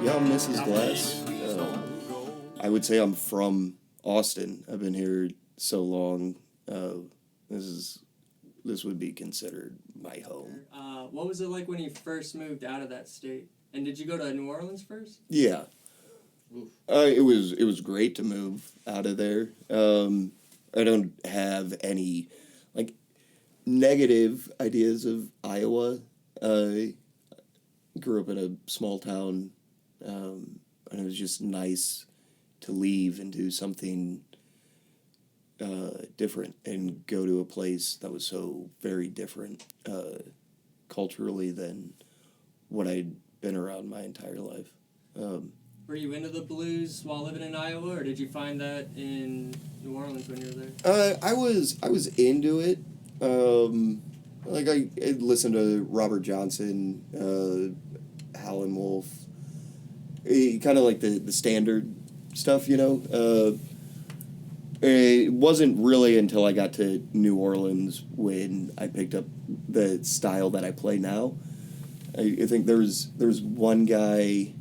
Yeah, I'm Mrs. Glass. I would say I'm from Austin. I've been here so long. This is this would be considered my home. What was it like when you first moved out of that state? And did you go to New Orleans first? Yeah, it was great to move out of there. I don't have any like negative ideas of Iowa. I grew up in a small town, and it was just nice to leave and do something different and go to a place that was so very different culturally than what I'd been around my entire life. Were you into the blues while living in Iowa, or did you find that in New Orleans when you were there? I was into it. I listened to Robert Johnson, Howlin' Wolf, kind of like the standard stuff, you know. It wasn't really until I got to New Orleans when I picked up the style that I play now. I think there's one guy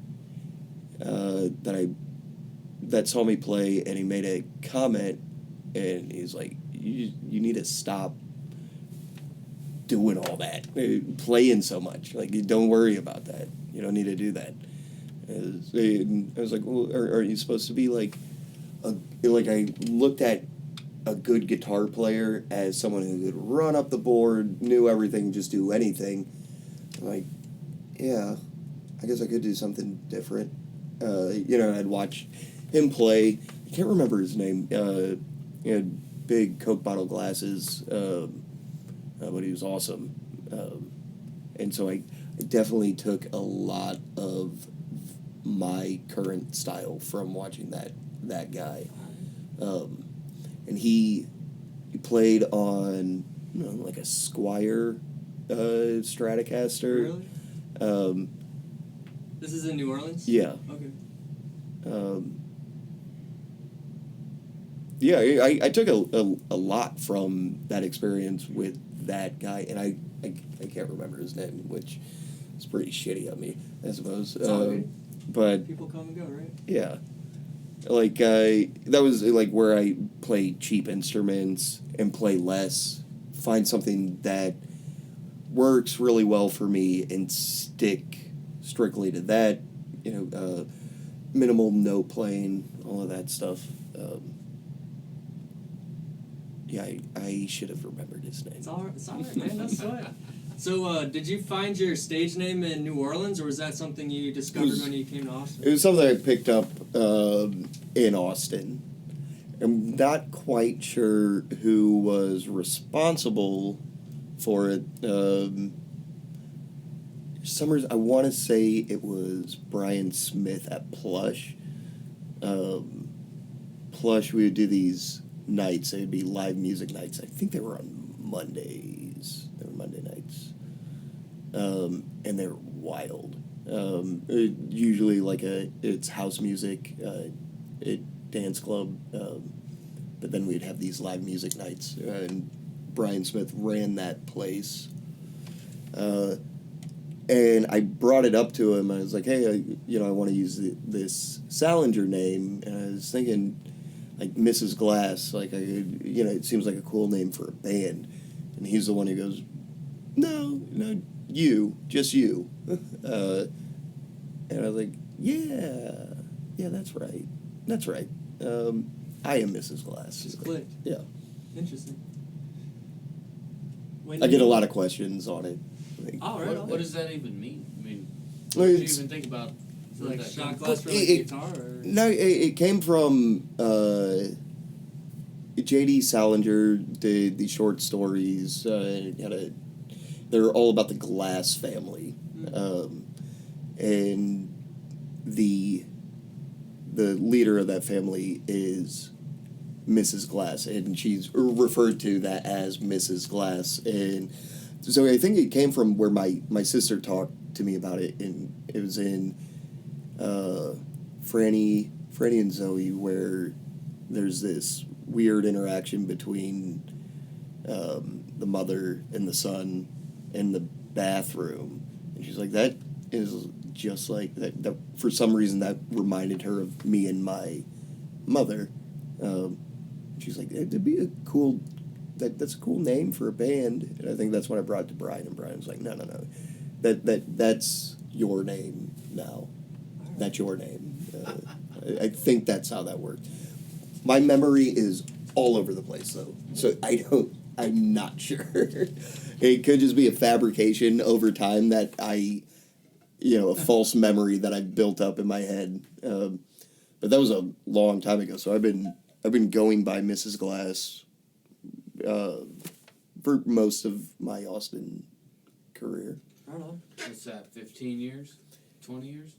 that saw me play, and he made a comment, and he's like, you need to stop doing all that, playing so much. Like, don't worry about that. You don't need to do that. And I was like, well, are you supposed to be like I looked at a good guitar player as someone who could run up the board, knew everything, just do anything. I'm like, yeah, I guess I could do something different. I'd watch him play. I can't remember his name. He had big Coke bottle glasses, but he was awesome. And so I definitely took a lot of my current style from watching that guy. And he played on, like a Squier Stratocaster. Really? This is in New Orleans? Yeah. Okay. Yeah, I took a lot from that experience with that guy, and I can't remember his name, which is pretty shitty of me, I suppose. It's all good. But People come and go, right? yeah, like that was like where I play cheap instruments and play less, find something that works really well for me and stick strictly to that. Minimal note playing, all of that stuff. Yeah, I should have remembered his name. It's all right, man. That's sweat. So, did you find your stage name in New Orleans, or was that something you discovered when you came to Austin? It was something I picked up in Austin. I'm not quite sure who was responsible for it. Summers, I want to say it was Brian Smith at Plush. Plush, we would do these nights. They would be live music nights. I think they were on Mondays. They were Monday nights. And they're wild. Usually it's house music, dance club, but then we'd have these live music nights. And Brian Smith ran that place. And I brought it up to him. I was like, hey, I want to use this Salinger name. And I was thinking, like, Mrs.Glass, like, it seems like a cool name for a band. And he's the one who goes, no, just you. And I was like, yeah, that's right. I am Mrs. Glass. Just clicked. Yeah. Interesting. I get a lot of questions on it. Right. What does that even mean? I mean, Well, what do you even think about? So like that shot comes glass from? for like guitar? Or? No, it came from J.D. Salinger did the short stories. They're all about the Glass family, and the leader of that family is Mrs. Glass, and she's referred to that as Mrs. Glass. And so I think it came from where my sister talked to me about it, and it was in Franny and Zoe, where there's this weird interaction between the mother and the son in the bathroom, and she's like, that is just like that. For some reason, that reminded her of me and my mother. She's like, it'd be a cool. That's a cool name for a band, and I think that's what I brought to Brian, and Brian was like, no, that's your name now. That's your name. I think that's how that worked. My memory is all over the place, though, so I'm not sure. It could just be a fabrication over time that a false memory that I built up in my head. But that was a long time ago, so I've been going by Mrs.Glass for most of my Austin career. I don't know. What's that, 15 years? 20 years?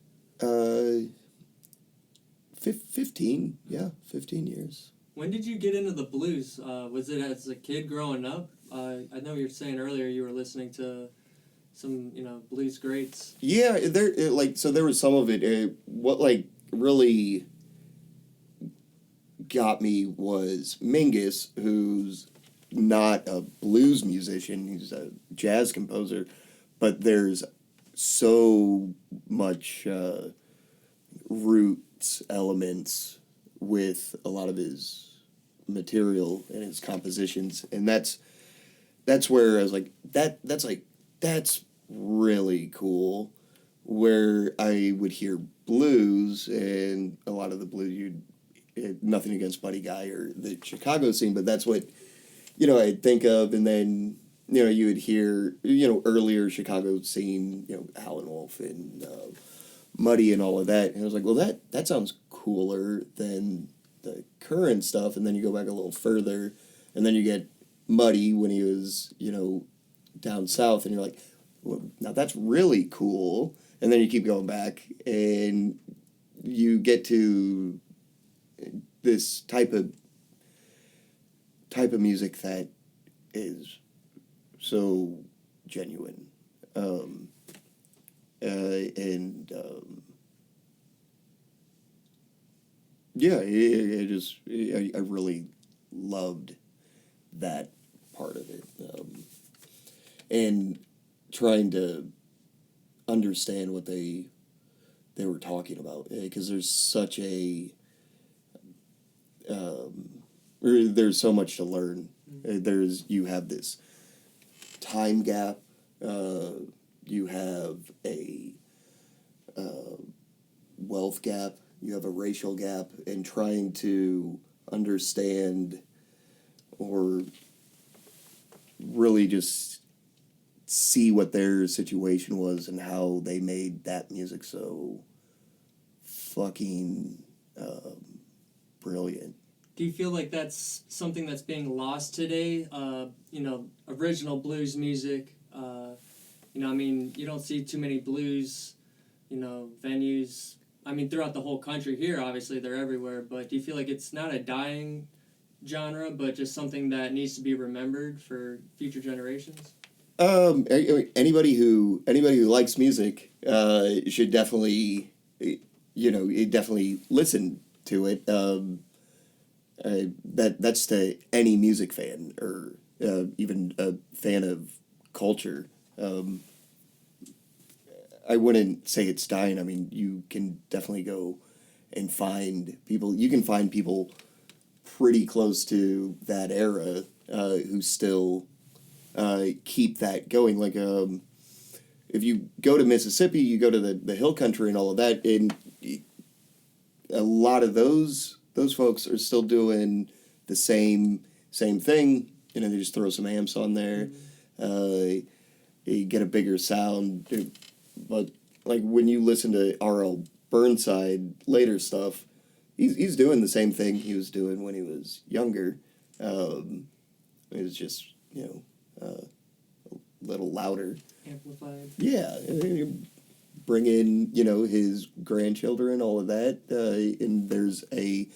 15, yeah, 15 years. When did you get into the blues? Was it as a kid growing up? I know you were saying earlier you were listening to some, blues greats. Yeah, there was some of it. What really got me was Mingus, who's not a blues musician, he's a jazz composer, but there's so much roots elements with a lot of his material and his compositions, and that's where I was like, that's really cool. Where I would hear blues, and a lot of the blues, nothing against Buddy Guy or the Chicago scene, but that's what I'd think of, and then you would hear earlier Chicago scene, Howlin' Wolf and Muddy and all of that, and I was like, well, that sounds cooler than the current stuff. And then you go back a little further, and then you get Muddy when he was down south, and you're like, well, now that's really cool. And then you keep going back, and you get to this type of music that is so genuine, yeah, I really loved that part of it, and trying to understand what they were talking about, because there's such a there's so much to learn. You have this time gap, you have a wealth gap, you have a racial gap, and trying to understand or really just see what their situation was and how they made that music so fucking brilliant. Do you feel like that's something that's being lost today? Original blues music. You don't see too many blues, venues. Throughout the whole country here, obviously they're everywhere. But do you feel like it's not a dying genre, but just something that needs to be remembered for future generations? Anybody who likes music should definitely definitely listen to it. That's to any music fan or even a fan of culture. I wouldn't say it's dying. You can definitely go and find people. You can find people pretty close to that era who still keep that going. Like if you go to Mississippi, you go to the hill country and all of that, and a lot of those folks are still doing the same thing. They just throw some amps on there. You get a bigger sound. But like when you listen to R.L. Burnside later stuff, he's doing the same thing he was doing when he was younger. It was just a little louder, amplified. Yeah, bring in his grandchildren, all of that, and there's a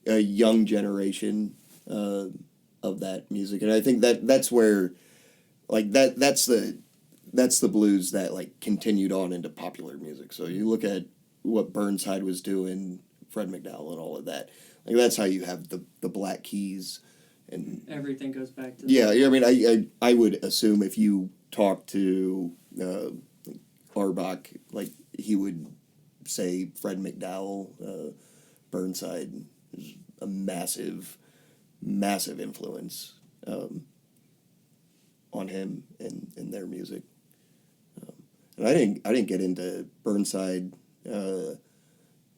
young generation of that music, and I think that's where that's the blues that continued on into popular music. So you look at what Burnside was doing, Fred McDowell and all of that. That's how you have the Black Keys, and everything goes back to yeah. I would assume if you talk to Auerbach, like he would say Fred McDowell, Burnside is a massive influence on him and their music. And I didn't get into Burnside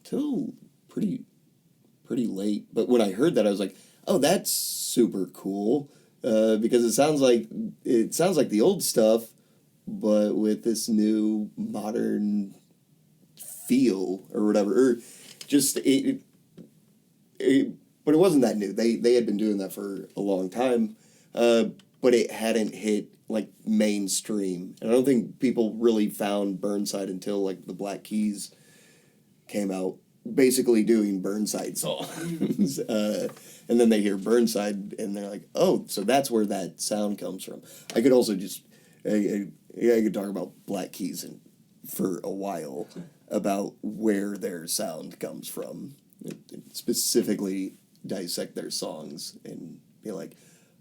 till pretty late. But when I heard that, I was like, oh, that's super cool, because it sounds like the old stuff, but with this new modern feel or whatever, or just but it wasn't that new. They had been doing that for a long time, but it hadn't hit like mainstream. And I don't think people really found Burnside until like the Black Keys came out, basically doing Burnside songs. And then they hear Burnside and they're like, oh, so that's where that sound comes from. I could also just, I could talk about Black Keys for a while about where their sound comes from, specifically dissect their songs and be like,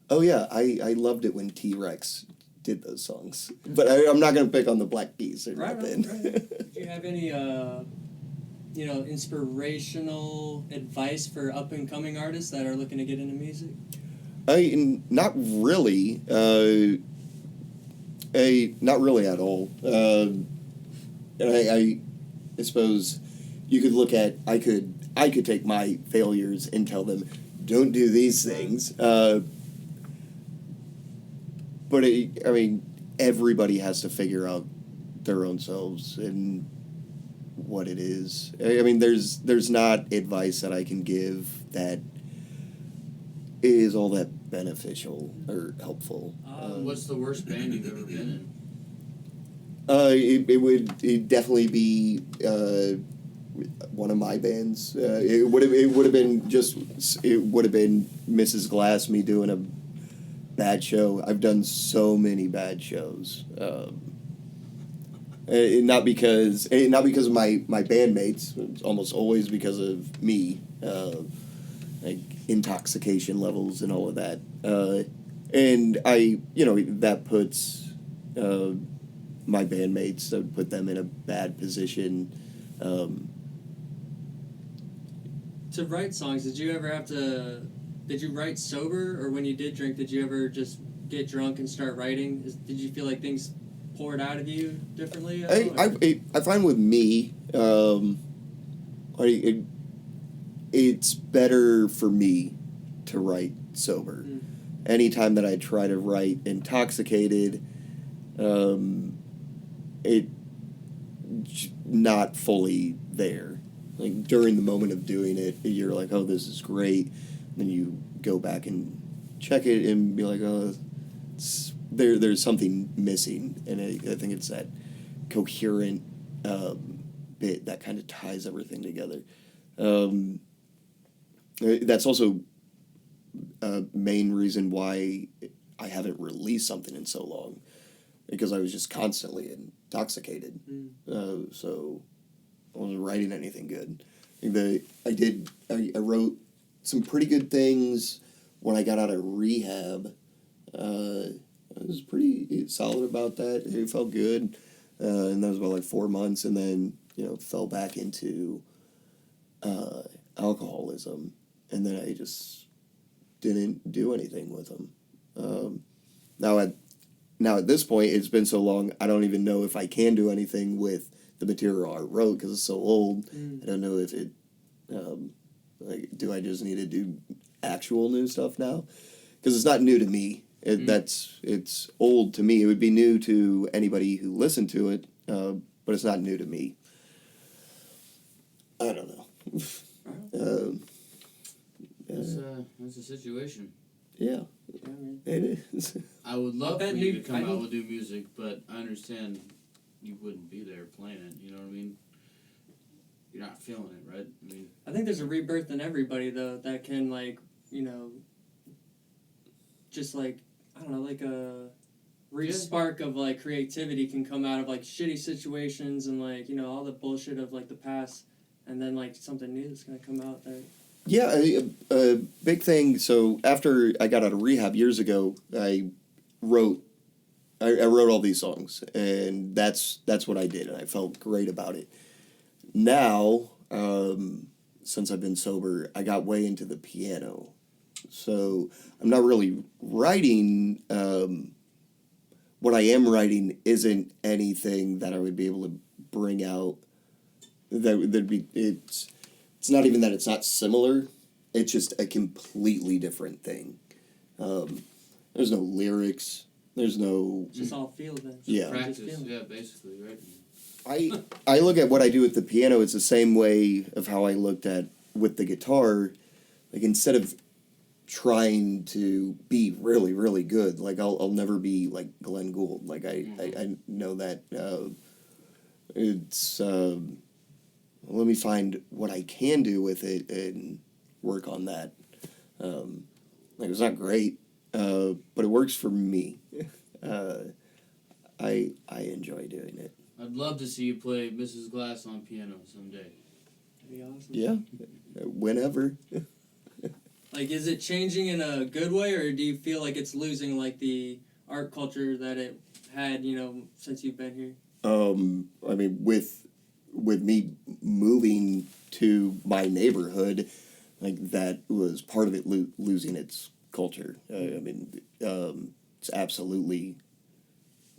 oh yeah, I loved it when T-Rex did those songs. But I'm not going to pick on the Black Keys or nothing. Right. Do you have any, inspirational advice for up-and-coming artists that are looking to get into music? Not really. Not really at all. And I suppose you could look at, I could take my failures and tell them, don't do these things. But everybody has to figure out their own selves and what it is. There's not advice that I can give that is all that beneficial or helpful. What's the worst band you've ever been in? It'd definitely be one of my bands. It would have been Mrs.Glass, me doing a bad show. I've done so many bad shows. Not because of my bandmates. It's almost always because of me, like intoxication levels and all of that. And that puts my bandmates, that would put them in a bad position. To write songs, did you write sober, or when you did drink, did you ever just get drunk and start writing? Did you feel like things poured out of you differently? I find with me, it's better for me to write sober. Mm. Anytime that I try to write intoxicated, it not fully there. Like during the moment of doing it, you're like, oh, this is great. Then you go back and check it and be like, oh, there's something missing. And I think it's that coherent bit that kind of ties everything together. That's also a main reason why I haven't released something in so long, because I was just constantly intoxicated. So I wasn't writing anything good. I wrote some pretty good things when I got out of rehab. I was pretty solid about that. It felt good. And that was about like 4 months, and then, fell back into alcoholism. And then I just didn't do anything with them. Now at this point, it's been so long, I don't even know if I can do anything with the material I wrote because it's so old. I don't know if it, do I just need to do actual new stuff now? Because it's not new to me. It's old to me. It would be new to anybody who listened to it, but it's not new to me. I don't know. That's a situation. Yeah, it is. I would love for you to come out with new music, but I understand you wouldn't be there playing it. You know what I mean? You're not feeling it, right? I think there's a rebirth in everybody, though, that can, just like a re-spark of creativity can come out of shitty situations and all the bullshit of the past, and then something new that's gonna come out there. Yeah, a big thing. So after I got out of rehab years ago, I wrote I wrote all these songs, and that's what I did, and I felt great about it. Now, since I've been sober, I got way into the piano, so I'm not really writing. What I am writing isn't anything that I would be able to bring out. That'd be it's not even that it's not similar. It's just a completely different thing. There's no lyrics. There's no. Just all feel then. Yeah. Practice, yeah, basically, right? I look at what I do with the piano. It's the same way of how I looked at with the guitar. Like, instead of trying to be really, really good, like I'll never be like Glenn Gould. Like I know that it's let me find what I can do with it and work on that. Like, it's not great, but it works for me. I enjoy doing it. I'd love to see you play Mrs.Glass on piano someday. That'd be awesome. Yeah, whenever. Like, is it changing in a good way, or do you feel like it's losing, like, the art culture that it had, since you've been here? I mean, with me moving to my neighborhood, like, that was part of it losing its culture. I mean, it's absolutely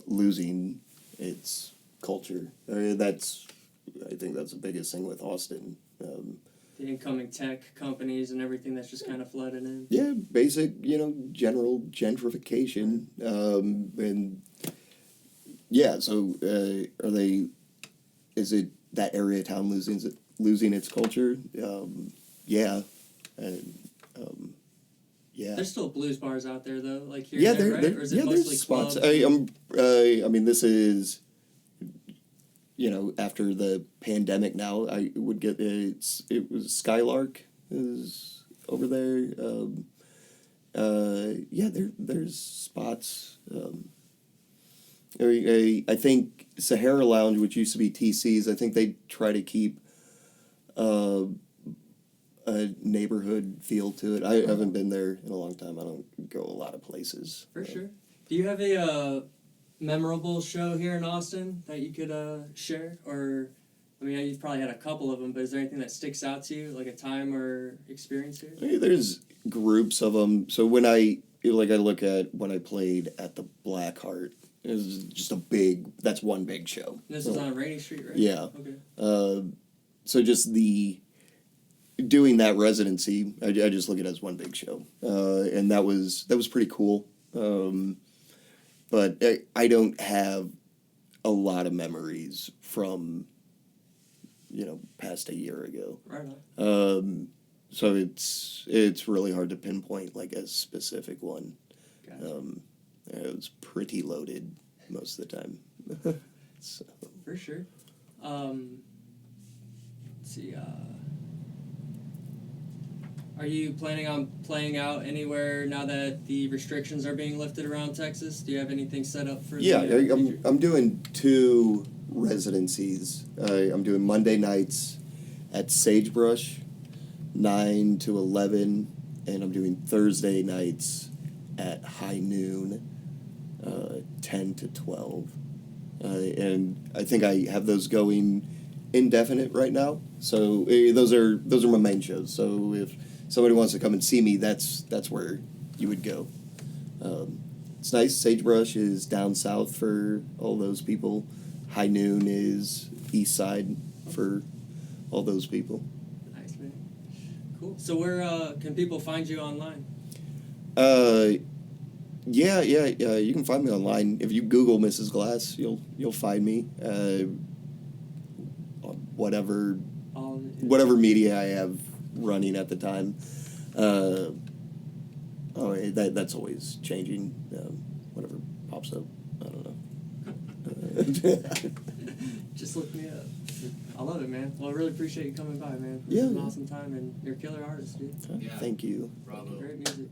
losing its culture. I think that's the biggest thing with Austin. The incoming tech companies and everything that's just kind of flooded in. Yeah, basic, general gentrification. And yeah, so is it that area of town losing its culture? Yeah. And, yeah. There's still blues bars out there, though, like here Yeah, and there, right? Or is it mostly there's spots. clubs? I mean, this is, after the pandemic now, I would get, it was Skylark is over there. Yeah, there's spots. I think Sahara Lounge, which used to be TC's, I think they try to keep a neighborhood feel to it. I haven't been there in a long time. I don't go a lot of places. For sure. Do you have a memorable show here in Austin that you could share? Or, I mean, you've probably had a couple of them, but is there anything that sticks out to you, like a time or experience here? There's groups of them. So when I look at when I played at the Blackheart, it was just that's one big show. This is on Rainy Street, right? Yeah. Okay. So just doing that residency, I just look at it as one big show. And that was pretty cool. But I don't have a lot of memories from, past a year ago. Right on. So it's really hard to pinpoint like a specific one. Gotcha. It was pretty loaded most of the time. So. For sure. Let's see. Are you planning on playing out anywhere now that the restrictions are being lifted around Texas? Do you have anything set up for? Yeah, the future? I'm doing 2 residencies. I'm doing Monday nights at Sagebrush, 9 to 11, and I'm doing Thursday nights at High Noon, 10 to 12. And I think I have those going indefinite right now. So those are my main shows. So if somebody wants to come and see me, that's where you would go. It's nice. Sagebrush is down south for all those people. High Noon is east side for all those people. Nice, man. Cool. So where can people find you online? Yeah. You can find me online. If you Google Mrs.Glass, you'll find me. Whatever media I have running at the time. That's always changing. Whatever pops up, I don't know. Just look me up. I love it, man. Well, I really appreciate you coming by, man. Yeah. It was an awesome time, and you're a killer artist, dude. Yeah. Thank you. Bravo. Great music.